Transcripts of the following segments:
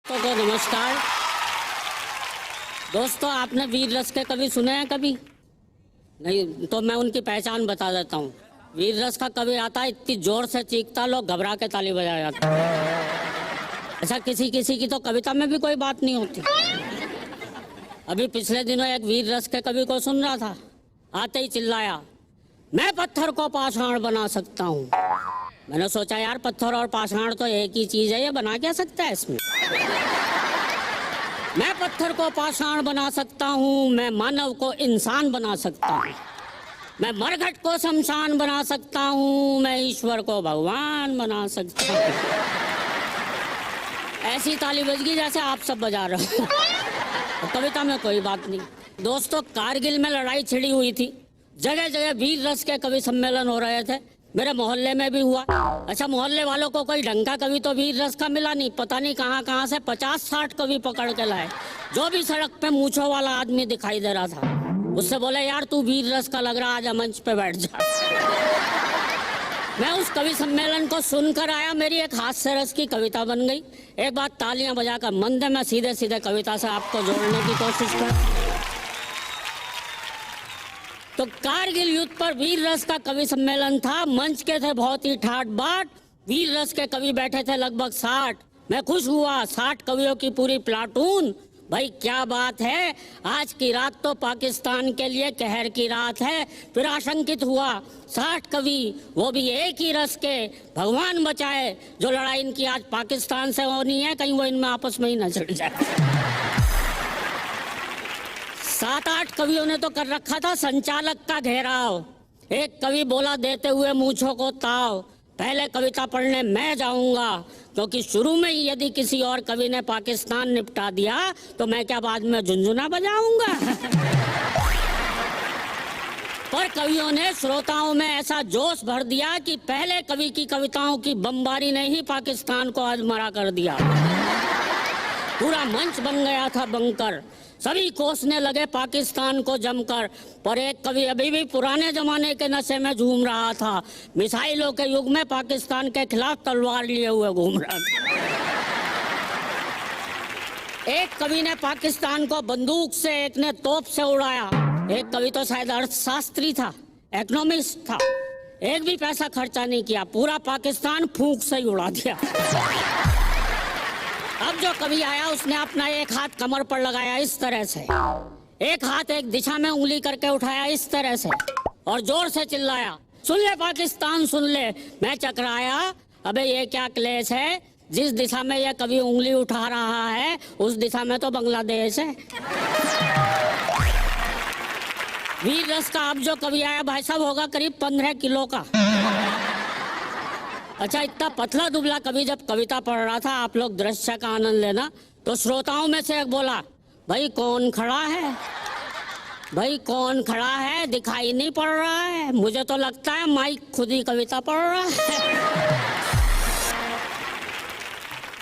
तो नमस्कार दोस्तों, आपने वीर रस के कवि सुने हैं कभी? नहीं तो मैं उनकी पहचान बता देता हूँ। वीर रस का कवि आता है, इतनी जोर से चीखता लोग घबरा के ताली बजा जाते। ऐसा किसी किसी की तो कविता में भी कोई बात नहीं होती। अभी पिछले दिनों एक वीर रस के कवि को सुन रहा था, आते ही चिल्लाया, मैं पत्थर को पाषाण बना सकता हूँ। मैंने सोचा यार पत्थर और पाषाण तो एक ही चीज है, ये बना क्या सकता है इसमें? मैं पत्थर को पाषाण बना सकता हूँ, मैं मानव को इंसान बना सकता हूँ, मैं मरघट को शमशान बना सकता हूँ, मैं ईश्वर को भगवान बना सकता हूँ। ऐसी ताली बज गई जैसे आप सब बजा रहे हो। कविता में कोई बात नहीं। दोस्तों, कारगिल में लड़ाई छिड़ी हुई थी, जगह जगह वीर रस के कवि सम्मेलन हो रहे थे। मेरे मोहल्ले में भी हुआ। अच्छा, मोहल्ले वालों को कोई ढंग का कवि तो वीर रस का मिला नहीं। पता नहीं कहाँ से 50-60 कवि पकड़ के लाए। जो भी सड़क पे मूंछों वाला आदमी दिखाई दे रहा था, उससे बोले यार तू वीर रस का लग रहा, आजा मंच पे बैठ जा। मैं उस कवि सम्मेलन को सुनकर आया, मेरी एक हास्य रस की कविता बन गई। एक बात तालियां बजाकर मन दे, मैं सीधे सीधे कविता से आपको जोड़ने की कोशिश कर। तो कारगिल युद्ध पर वीर रस का कवि सम्मेलन था। मंच के थे बहुत ही ठाट बाट। वीर रस के कवि बैठे थे लगभग 60। मैं खुश हुआ, 60 कवियों की पूरी प्लाटून। भाई क्या बात है, आज की रात तो पाकिस्तान के लिए कहर की रात है। फिर आशंकित हुआ, 60 कवि, वो भी एक ही रस के। भगवान बचाए, जो लड़ाई इनकी आज पाकिस्तान से होनी है, कहीं वो इनमें आपस में ही न चढ़ जाए। 7-8 कवियों ने तो कर रखा था संचालक का घेराव। एक कवि बोला देते हुए मूंछों को ताव, पहले कविता पढ़ने मैं जाऊंगा, क्योंकि शुरू में ही यदि किसी और कवि ने पाकिस्तान निपटा दिया तो मैं क्या बाद में झुनझुना बजाऊंगा? पर कवियों ने श्रोताओं में ऐसा जोश भर दिया कि पहले कवि की कविताओं की बमबारी ने ही पाकिस्तान को अधमरा कर दिया। पूरा मंच बन गया था बंकर, सभी कोसने लगे पाकिस्तान को जमकर। पर एक कवि अभी भी पुराने जमाने के नशे में झूम रहा था, मिसाइलों के युग में पाकिस्तान के खिलाफ तलवार लिए हुए घूम रहा था। एक कवि ने पाकिस्तान को बंदूक से, एक ने तोप से उड़ाया। एक कवि तो शायद अर्थशास्त्री था, इकोनॉमिस्ट था, एक भी पैसा खर्चा नहीं किया, पूरा पाकिस्तान फूंक से ही उड़ा दिया। अब जो कवि आया उसने अपना एक हाथ कमर पर लगाया इस तरह से, एक हाथ एक दिशा में उंगली करके उठाया इस तरह से, और जोर से चिल्लाया, सुन ले पाकिस्तान सुन ले। मैं चकराया, अबे ये क्या क्लेश है, जिस दिशा में ये कवि उंगली उठा रहा है उस दिशा में तो बांग्लादेश है। वीर रस का अब जो कवि आया भाई साहब होगा करीब 15 किलो का। अच्छा, इतना पतला दुबला कवि जब कविता पढ़ रहा था, आप लोग दृश्य का आनंद लेना, तो श्रोताओं में से एक बोला, भाई कौन खड़ा है, भाई कौन खड़ा है, दिखाई नहीं पड़ रहा है। मुझे तो लगता है माइक खुद ही कविता पढ़ रहा है।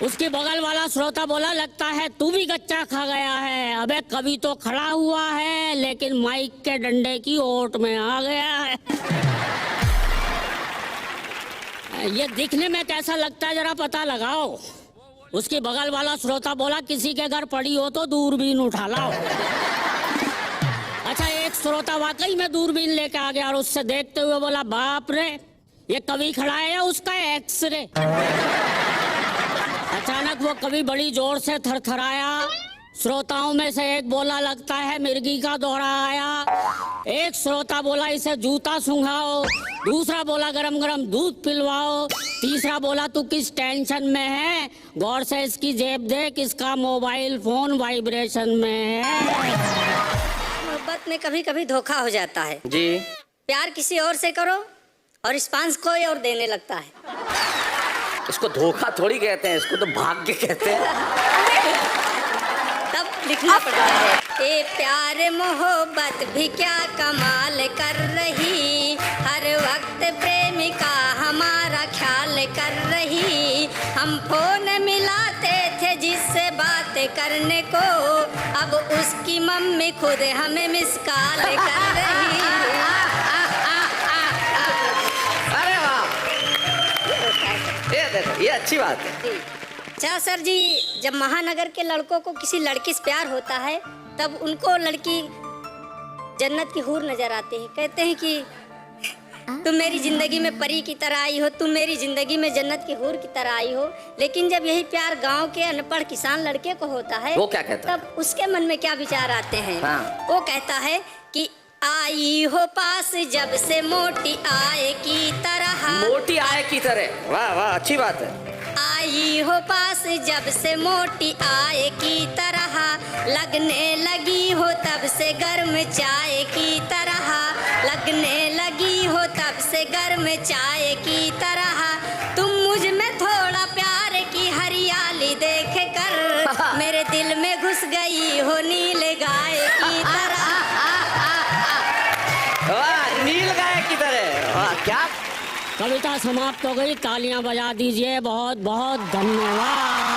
उसके बगल वाला श्रोता बोला, लगता है तू भी गच्चा खा गया है। अबे कवि तो खड़ा हुआ है लेकिन माइक के डंडे की ओट में आ गया है। ये दिखने में कैसा लगता है जरा पता लगाओ। उसके बगल वाला श्रोता बोला, किसी के घर पड़ी हो तो दूरबीन उठा लाओ। अच्छा, एक श्रोता वाकई में दूरबीन लेके आ गया और उससे देखते हुए बोला, बाप रे, ये कवि खड़ा है या उसका एक्सरे? अचानक वो कवि बड़ी जोर से थरथराया। श्रोताओं में से एक बोला, लगता है मिर्गी का दौरा आया। एक श्रोता बोला, इसे जूता सूंघाओ। दूसरा बोला, गरम गरम दूध पिलवाओ। तीसरा बोला, तू किस टेंशन में है, गौर से इसकी जेब देख, इसका मोबाइल फोन वाइब्रेशन में है। मोहब्बत में कभी कभी धोखा हो जाता है जी। प्यार किसी और से करो और रिस्पांस कोई और देने लगता है। इसको धोखा थोड़ी कहते हैं, इसको तो भाग्य कहते हैं। तब लिखना पड़ता है, ए प्यार मोहब्बत भी क्या कमाल कर रही, हर वक्त प्रेमिका हमारा ख्याल कर रही। हम फोन मिलाते थे जिससे बात करने को, अब उसकी मम्मी खुद हमें मिस कॉल कर रही। अरे वाह, ये अच्छी बात है। अच्छा सर जी, जब महानगर के लड़कों को किसी लड़की से प्यार होता है तब उनको लड़की जन्नत की हूर नजर आती है। कहते हैं कि तुम मेरी जिंदगी में परी की तरह आई हो, तुम मेरी जिंदगी में जन्नत की हूर की तरह आई हो। लेकिन जब यही प्यार गांव के अनपढ़ किसान लड़के को होता है, वो क्या कहता है? तब उसके मन में क्या विचार आते हैं? हाँ। वो कहता है कि आई हो पास जब से मोटी आए की तरह, मोटी आय की तरह। वाह वाह, अच्छी बात है। आई हो पास जब से मोटी आए की तरह, लगने लगी हो तब से गर्म चाय की तरह, लगने लगी हो तब से गर्म चाय की तरह। तुम मुझ में थोड़ा प्यार की हरियाली देख कर मेरे दिल में घुस गई हो नीले गाय की तरह। वाह, नील गाय की तरह। वाह, क्या कविता समाप्त हो गई, तालियां बजा दीजिए। बहुत बहुत धन्यवाद।